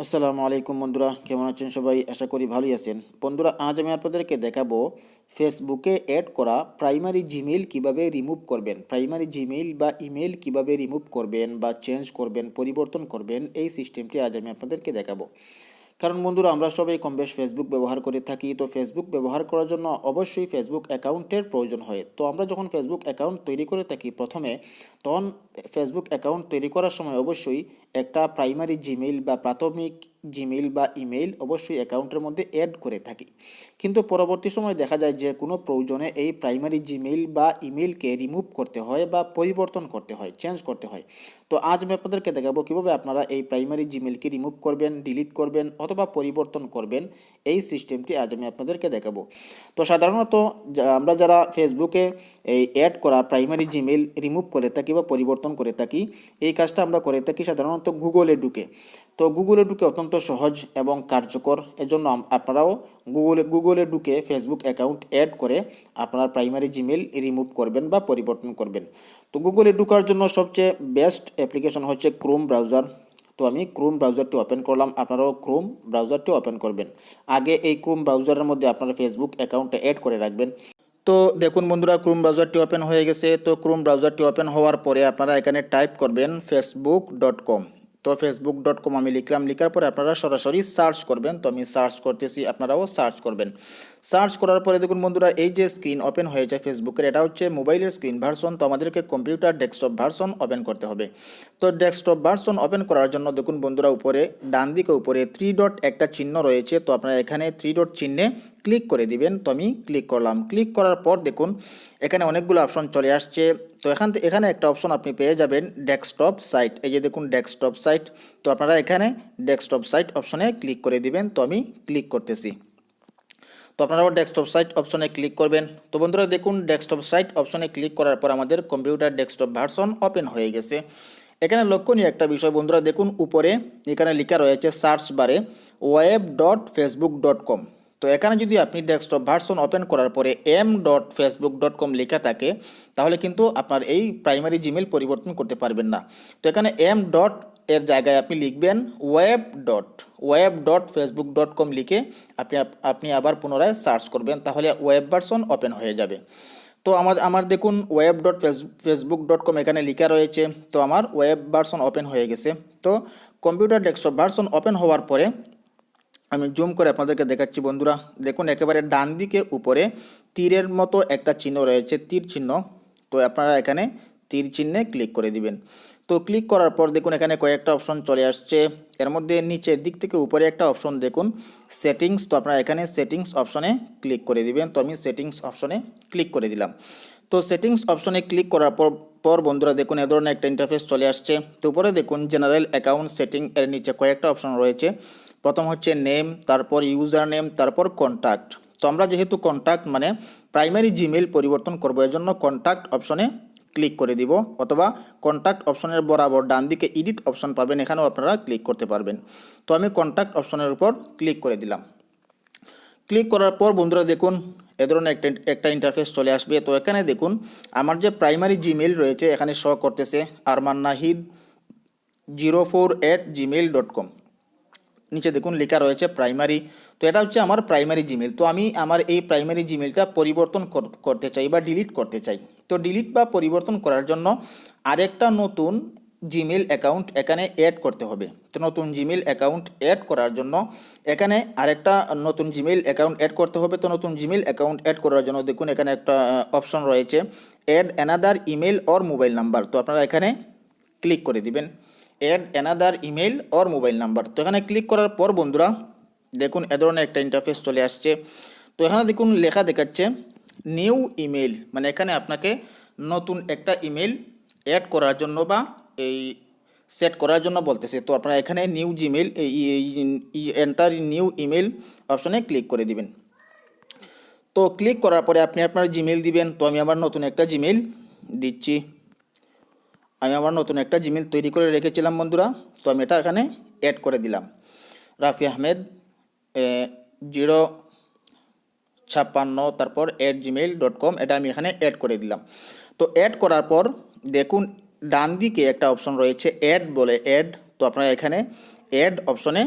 আসসালামু আলাইকুম বন্ধুরা, কেমন আছেন সবাই? আশা করি ভালোই আছেন। বন্ধুরা, আজ আমি আপনাদেরকে দেখাবো ফেসবুকে অ্যাড করা প্রাইমারি জিমেইল কিভাবে রিমুভ করবেন। প্রাইমারি জিমেইল বা ইমেল কিভাবে রিমুভ করবেন বা চেঞ্জ করবেন, পরিবর্তন করবেন, এই সিস্টেমটি আজ আমি আপনাদেরকে দেখাবো। কারণ বন্ধুরা, আমরা সবাই কম বেশ ফেসবুক ব্যবহার করে থাকি। তো ফেসবুক ব্যবহার করার জন্য অবশ্যই ফেসবুক অ্যাকাউন্টের প্রয়োজন হয়। তো আমরা যখন ফেসবুক অ্যাকাউন্ট তৈরি করে থাকি প্রথমে, তখন ফেসবুক অ্যাকাউন্ট তৈরি করার সময় অবশ্যই একটা প্রাইমারি জিমেইল বা প্রাথমিক জিমেইল বা ইমেইল অবশ্যই অ্যাকাউন্টের মধ্যে অ্যাড করে থাকি। কিন্তু পরবর্তী সময় দেখা যায় যে কোনো প্রয়োজনে এই প্রাইমারি জিমেইল বা ইমেইলকে রিমুভ করতে হয় বা পরিবর্তন করতে হয়, চেঞ্জ করতে হয়। তো আজ আমি আপনাদেরকে দেখাবো কীভাবে আপনারা এই প্রাইমারি জিমেইলকে রিমুভ করবেন, ডিলিট করবেন অথবা পরিবর্তন করবেন। এই সিস্টেমটি আজ আমি আপনাদেরকে দেখাবো। তো সাধারণত আমরা যারা ফেসবুকে এই অ্যাড করা প্রাইমারি জিমেইল রিমুভ করে থাকি বা পরিবর্তন করে থাকি, এই কাজটা আমরা করে থাকি সাধারণত গুগলে ঢুকে। তো গুগলে ঢুকে অত্যন্ত সহজ এবং কার্যকর। এজন্য আপনারাও গুগলে ঢুকে ফেসবুক অ্যাকাউন্ট অ্যাড করে আপনার প্রাইমারি জিমেইল রিমুভ করবেন বা পরিবর্তন করবেন। তো গুগলে ঢোকার জন্য সবচেয়ে বেস্ট অ্যাপ্লিকেশন হচ্ছে ক্রোম ব্রাউজার। তো আমি ক্রোম ব্রাউজারটি ওপেন করলাম, আপনারাও ক্রোম ব্রাউজারটি ওপেন করবেন। আগে এই ক্রোম ব্রাউজারের মধ্যে আপনারা ফেসবুক অ্যাকাউন্টটা অ্যাড করে রাখবেন। তো দেখুন বন্ধুরা, ক্রোম ব্রাউজারটি ওপেন হয়ে গেছে। তো ক্রোম ব্রাউজারটি ওপেন হওয়ার পরে আপনারা এখানে টাইপ করবেন facebook.com। তো facebook.com আমি লিখলাম, লিখার পরে আপনারা সরাসরি সার্চ করবেন। তো আমি সার্চ করতেছি, আপনারাও সার্চ করবেন। সার্চ করার পরে দেখুন বন্ধুরা, এই যে স্ক্রিন ওপেন হয়েছে ফেসবুকের, এটা হচ্ছে মোবাইলের স্ক্রিন ভার্সন। তো আমাদেরকে কম্পিউটার ডেস্কটপ ভার্সন ওপেন করতে হবে। তো ডেস্কটপ ভার্সন ওপেন করার জন্য দেখুন বন্ধুরা, উপরে ডান দিকে উপরে 3 ডট একটা চিহ্ন রয়েছে। তো আপনারা এখানে 3 ডট চিহ্নে ক্লিক করে দিবেন। তো আমি ক্লিক করলাম। ক্লিক করার পর দেখুন এখানে অনেকগুলো অপশন চলে আসছে। তো এখানে একটা অপশন আপনি পেয়ে যাবেন ডেস্কটপ সাইট। এই যে দেখুন ডেস্কটপ সাইট। তো আপনারা এখানে ডেস্কটপ সাইট অপশনে ক্লিক করে দিবেন। তো আমি ক্লিক করতেছি। তো আপনারাও ডেস্কটপ সাইট অপশনে ক্লিক করবেন। তো বন্ধুরা দেখুন, ডেস্কটপ সাইট অপশনে ক্লিক করার পর আমাদের কম্পিউটার ডেস্কটপ ভার্সন ওপেন হয়ে গেছে। এখানে লক্ষণীয় একটা বিষয় বন্ধুরা, দেখুন উপরে এখানে লেখা রয়েছে সার্চ বারে web.facebook.com। তো এখানে যদি আপনি ডেস্কটপ ভার্সন ওপেন করার পরে m.facebook.com লেখা থাকে, তাহলে কিন্তু আপনার এই প্রাইমারি জিমেল পরিবর্তন করতে পারবেন না। তো এখানে m ডট এর জায়গায় আপনি লিখবেন web.facebook.com লিখে আপনি আবার পুনরায় সার্চ করবেন, তাহলে ওয়েব ভার্সন ওপেন হয়ে যাবে। তো আমার দেখুন web.facebook.com এখানে লেখা রয়েছে। তো আমার ওয়েব ভার্সন ওপেন হয়ে গেছে। তো কম্পিউটার ডেস্কটপ ভার্সন ওপেন হওয়ার পরে আমি জুম করে আপনাদেরকে দেখাচ্ছি বন্ধুরা। দেখুন একেবারে ডান দিকে উপরে তীরের মতো একটা চিহ্ন রয়েছে, তীর চিহ্ন। তো আপনারা এখানে তীর চিহ্নে ক্লিক করে দিবেন। তো ক্লিক করার পর দেখুন এখানে কয়েকটা অপশন চলে আসছে। এর মধ্যে নিচের দিক থেকে উপরে একটা অপশন দেখুন সেটিংস। তো আপনারা এখানে সেটিংস অপশনে ক্লিক করে দিবেন। তো আমি সেটিংস অপশনে ক্লিক করে দিলাম। তো সেটিংস অপশনে ক্লিক করার পর বন্ধুরা দেখুন এ ধরনের একটা ইন্টারফেস চলে আসছে। তো উপরে দেখুন জেনারেল অ্যাকাউন্ট সেটিং এর নিচে কয়েকটা অপশন রয়েছে। প্রথম হচ্ছে নেম, তারপর ইউজার নেম, তারপর কন্ট্যাক্ট। তো আমরা যেহেতু কন্ট্যাক্ট মানে প্রাইমারি জিমেইল পরিবর্তন করবো, এর জন্য কন্ট্যাক্ট অপশনে ক্লিক করে দিব, অথবা কন্ট্যাক্ট অপশনের বরাবর ডান দিকে এডিট অপশন পাবেন, এখানেও আপনারা ক্লিক করতে পারবেন। তো আমি কন্ট্যাক্ট অপশনের উপর ক্লিক করে দিলাম। ক্লিক করার পর বন্ধুরা দেখুন এ ধরনের একটা ইন্টারফেস চলে আসবে। তো এখানে দেখুন আমার যে প্রাইমারি জিমেইল রয়েছে এখানে শো করতেছে armannahid04@gmail.com। নিচে দেখুন লেখা রয়েছে প্রাইমারি। তো এটা হচ্ছে আমার প্রাইমারি জিমেল। তো আমি আমার এই প্রাইমারি জিমেলটা পরিবর্তন করতে চাই বা ডিলিট করতে চাই। তো ডিলিট বা পরিবর্তন করার জন্য আরেকটা নতুন জিমেল অ্যাকাউন্ট এখানে অ্যাড করতে হবে। তো নতুন জিমেল অ্যাকাউন্ট অ্যাড করার জন্য এখানে আরেকটা নতুন জিমেল অ্যাকাউন্ট অ্যাড করতে হবে। তো নতুন জিমেল অ্যাকাউন্ট অ্যাড করার জন্য দেখুন এখানে একটা অপশন রয়েছে add another email or mobile number. তো আপনারা এখানে ক্লিক করে দিবেন add another email or mobile number. তো এখানে ক্লিক করার পর বন্ধুরা দেখুন এ ধরনের একটা ইন্টারফেস চলে আসছে। তো এখানে দেখুন লেখা দেখাচ্ছে নিউ ইমেল, মানে এখানে আপনাকে নতুন একটা ইমেল অ্যাড করার জন্য বা এই সেট করার জন্য বলতেছে। তো আপনারা এখানে new Gmail enter new email অপশনে ক্লিক করে দিবেন। তো ক্লিক করার পরে আপনি আপনার জিমেল দিবেন। তো আমি আমার নতুন একটা জিমেল দিচ্ছি। আমি আমার নতুন একটা জিমেল তৈরি করে রেখেছিলাম বন্ধুরা। তো আমি এটা এখানে অ্যাড করে দিলাম রাফি আহমেদ 056 তারপর @gmail.com, এটা আমি এখানে অ্যাড করে দিলাম। তো অ্যাড করার পর দেখুন ডান দিকে একটা অপশন রয়েছে অ্যাড বলে অ্যাড। তো আপনারা এখানে অ্যাড অপশনে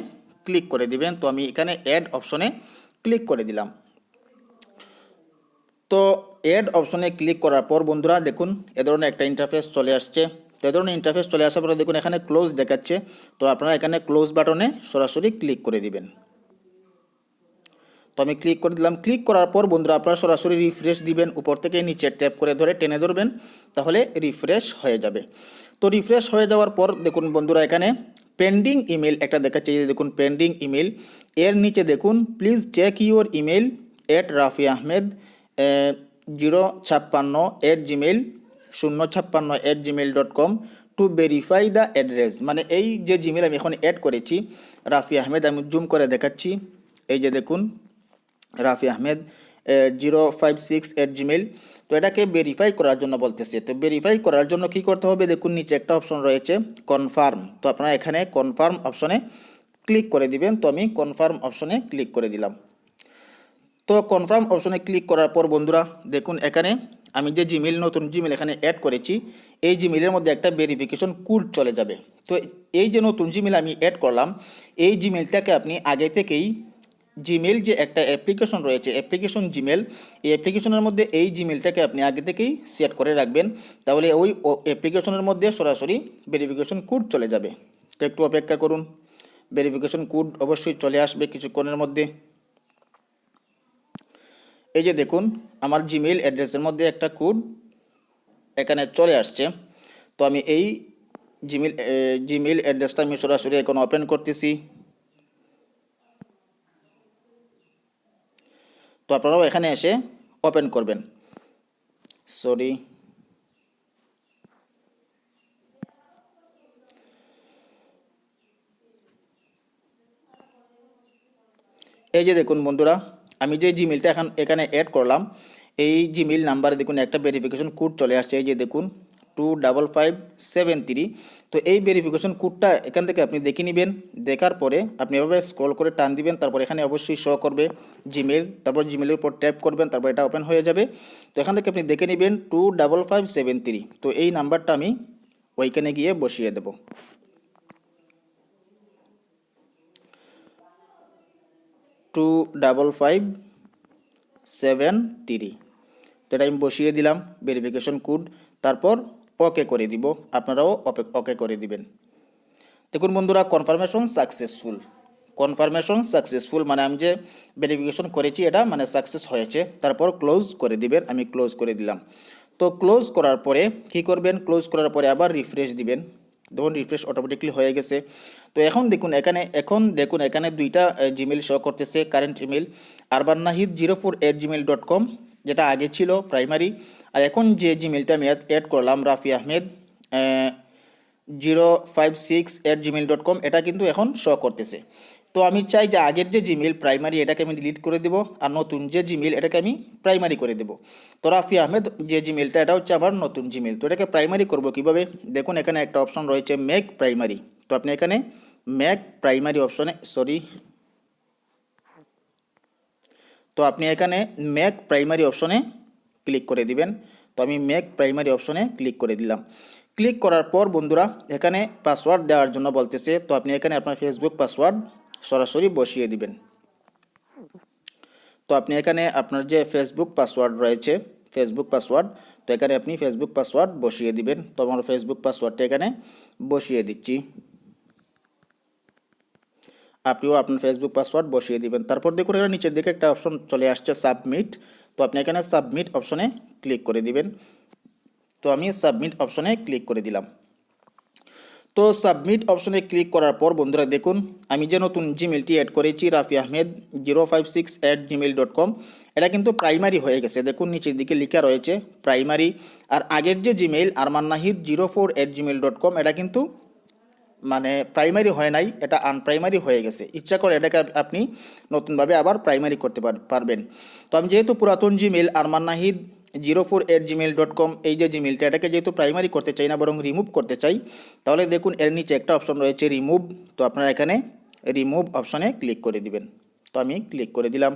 ক্লিক করে দিবেন। তো আমি এখানে অ্যাড অপশনে ক্লিক করে দিলাম। তো অ্যাড অপশনে ক্লিক করার পর বন্ধুরা দেখুন এ ধরনের একটা ইন্টারফেস চলে আসছে। তো এ ধরনের ইন্টারফেস চলে আসার পরে দেখুন এখানে ক্লোজ দেখাচ্ছে। তো আপনারা এখানে ক্লোজ বাটনে সরাসরি ক্লিক করে দিবেন। তো আমি ক্লিক করে দিলাম। ক্লিক করার পর বন্ধুরা আপনারা সরাসরি রিফ্রেশ দিবেন, উপর থেকে নিচে ট্যাপ করে ধরে টেনে ধরবেন, তাহলে রিফ্রেশ হয়ে যাবে। তো রিফ্রেশ হয়ে যাওয়ার পর দেখুন বন্ধুরা এখানে পেন্ডিং ইমেল একটা দেখাচ্ছে, এই দেখুন পেন্ডিং ইমেল। এর নিচে দেখুন please check your email at Rafi Ahmed 056@gmail.com to verify the address. মানে এই যে জিমেল আমি এখন অ্যাড করেছি রাফি আহমেদ, আমি জুম করে দেখাচ্ছি, এই যে দেখুন রাফি আহমেদ 056@gmail। তো এটাকে ভেরিফাই করার জন্য বলতেছে। তো ভেরিফাই করার জন্য কি করতে হবে দেখুন নিচে একটা অপশন রয়েছে কনফার্ম। তো আপনারা এখানে কনফার্ম অপশনে ক্লিক করে দিবেন। তো আমি কনফার্ম অপশনে ক্লিক করে দিলাম। তো কনফার্ম অপশনে ক্লিক করার পর বন্ধুরা দেখুন এখানে আমি যে জিমেল নতুন জিমেল এখানে অ্যাড করেছি এই জিমেলের মধ্যে একটা ভেরিফিকেশন কোড চলে যাবে। তো এই যে নতুন জিমেল আমি অ্যাড করলাম এই জিমেলটাকে আপনি আগে থেকেই জিমেল যে একটা অ্যাপ্লিকেশন রয়েছে অ্যাপ্লিকেশন জিমেল, এই অ্যাপ্লিকেশনের মধ্যে এই জিমেলটাকে আপনি আগে থেকেই সেট করে রাখবেন, তাহলে ওই অ্যাপ্লিকেশনের মধ্যে সরাসরি ভেরিফিকেশন কোড চলে যাবে। তো একটু অপেক্ষা করুন, ভেরিফিকেশন কোড অবশ্যই চলে আসবে কিছুক্ষণের মধ্যে। এই যে দেখুন আমার জিমেল অ্যাড্রেসের মধ্যে একটা কোড এখানে চলে আসছে। তো আমি এই জিমেল অ্যাড্রেসটা আমি সরাসরি এখন ওপেন করতেছি। তো আপনারাও এখানে এসে ওপেন করবেন। সরি, এই যে দেখুন বন্ধুরা আমি যে জিমেলটা এখানে অ্যাড করলাম এই জিমেল নাম্বারে দেখুন একটা ভেরিফিকেশন কোড চলে আসছে, এই যে দেখুন 25573। তো এই ভেরিফিকেশন কোডটা এখান থেকে আপনি দেখে নেবেন, দেখার পরে আপনি এভাবে স্ক্রল করে টান দিবেন, তারপর এখানে অবশ্যই শো করবে জিমেল, তারপর জিমেলের উপর ট্যাপ করবেন, তারপর এটা ওপেন হয়ে যাবে। তো এখান থেকে আপনি দেখে নেবেন 25573। তো এই নাম্বারটা আমি ওইখানে গিয়ে বসিয়ে দেব। 25573। তো এটা আমি বসিয়ে দিলাম ভেরিফিকেশন কোড, তারপর ওকে করে দিব, আপনারাও ওকে করে দিবেন। দেখুন বন্ধুরা কনফার্মেশন সাকসেসফুল মানে আমি যে ভেরিফিকেশন করেছি এটা মানে সাকসেস হয়েছে। তারপর ক্লোজ করে দিবেন, আমি ক্লোজ করে দিলাম। তো ক্লোজ করার পরে কি করবেন, ক্লোজ করার পরে আবার রিফ্রেশ দিবেন, দেখুন রিফ্রেশ অটোমেটিকলি হয়ে গেছে। তো এখন দেখুন এখানে দুইটা জিমেল শো করতেছে, কারেন্ট ইমেল arbanahid04@gmail.com যেটা আগে ছিল প্রাইমারি, আর এখন যে জিমেলটা আমি অ্যাড করলাম রাফি আহমেদ 056@gmail.com এটা কিন্তু এখন শো করতেছে। তো আমি চাই যে আগের যে জিমেল প্রাইমারি এটাকে আমি ডিলিট করে দেবো, আর নতুন যে জিমেল এটাকে আমি প্রাইমারি করে দেবো। তো রাফি আহমেদ যে জিমেলটা এটা হচ্ছে আমার নতুন জিমেল। তো এটাকে প্রাইমারি করবো কীভাবে দেখুন এখানে একটা অপশন রয়েছে মেক প্রাইমারি। তো আপনি এখানে মেক প্রাইমারি অপশনে তো আপনি এখানে মেক প্রাইমারি অপশনে ক্লিক করে দিবেন। তো আমি মেক প্রাইমারি অপশনে ক্লিক করে দিলাম। ক্লিক করার পর বন্ধুরা এখানে পাসওয়ার্ড দেওয়ার জন্য বলতেছে। তো আপনি এখানে আপনার ফেসবুক পাসওয়ার্ড সরাসরি বসিয়ে দিবেন। তো আপনি এখানে আপনার যে ফেসবুক পাসওয়ার্ড রয়েছে ফেসবুক পাসওয়ার্ড, তো এখানে আপনি ফেসবুক পাসওয়ার্ড বসিয়ে দিবেন। তো আমার ফেসবুক পাসওয়ার্ডটা এখানে বসিয়ে দিচ্ছি, আপনিও আপনার ফেসবুক পাসওয়ার্ড বসিয়ে দিবেন। তারপর দেখুন এখানে নিচের দিকে একটা অপশন চলে আসছে সাবমিট। তো আপনি এখানে সাবমিট অপশনে ক্লিক করে দিবেন। তো আমি সাবমিট অপশনে ক্লিক করে দিলাম। তো সাবমিট অপশনে ক্লিক করার পর বন্ধুরা দেখুন আমি যে নতুন জিমেলটি অ্যাড করেছি রাফি আহমেদ 056@gmail.com এটা কিন্তু প্রাইমারি হয়ে গেছে। দেখুন নিচের দিকে লেখা রয়েছে প্রাইমারি, আর আগের যে জিমেল armanahid04@gmail.com এটা কিন্তু মানে প্রাইমারি হয় নাই, এটা আনপ্রাইমারি হয়ে গেছে। ইচ্ছা করে এটাকে আপনি নতুনভাবে আবার প্রাইমারি করতে পারবেন। তো আমি যেহেতু পুরাতন জিমেল armanahid04@gmail.com এই যে জিমেলটা এটাকে যেহেতু প্রাইমারি করতে চাই না বরং রিমুভ করতে চাই, তাহলে দেখুন এর নিচে একটা অপশন রয়েছে রিমুভ। তো আপনারা এখানে রিমুভ অপশনে ক্লিক করে দিবেন। তো আমি ক্লিক করে দিলাম।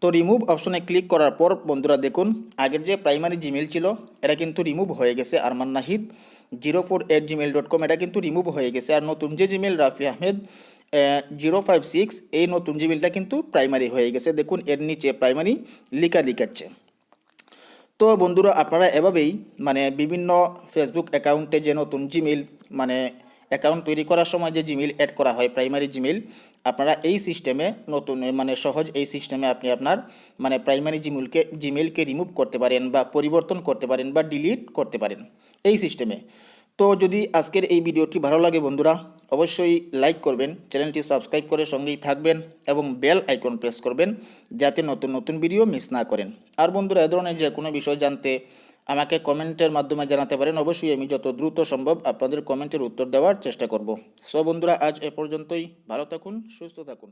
তো রিমুভ অপশনে ক্লিক করার পর বন্ধুরা দেখুন আগের যে প্রাইমারি জিমেল ছিল এটা কিন্তু রিমুভ হয়ে গেছে, armanahid04@gmail.com এটা কিন্তু রিমুভ হয়ে গেছে। আর নতুন যে জিমেল রাফি আহমেদ 056 এই নতুন জিমেলটা কিন্তু প্রাইমারি হয়ে গেছে। দেখুন এর নিচে প্রাইমারি লেখা দেখাচ্ছে। তো বন্ধুরা আপনারা এভাবেই বিভিন্ন ফেসবুক অ্যাকাউন্টে যে নতুন জিমেল অ্যাকাউন্ট তৈরি করার সময় যে জিমেল অ্যাড করা হয় প্রাইমারি জিমেল, আপনারা এই সিস্টেমে নতুন সহজ এই সিস্টেমে আপনি আপনার প্রাইমারি জিমেলকে রিমুভ করতে পারেন বা পরিবর্তন করতে পারেন বা ডিলিট করতে পারেন এই সিস্টেমে। তো যদি আজকের এই ভিডিওটি ভালো লাগে বন্ধুরা, অবশ্যই লাইক করবেন, চ্যানেলটি সাবস্ক্রাইব করে সঙ্গেই থাকবেন এবং বেল আইকন প্রেস করবেন যাতে নতুন নতুন ভিডিও মিস না করেন। আর বন্ধুরা এ ধরনের যে কোনো বিষয় জানতে আমাকে কমেন্টের মাধ্যমে জানাতে পারেন, অবশ্যই আমি যত দ্রুত সম্ভব আপনাদের কমেন্টের উত্তর দেওয়ার চেষ্টা করব। সো বন্ধুরা আজ এ পর্যন্তই, ভালো থাকুন, সুস্থ থাকুন।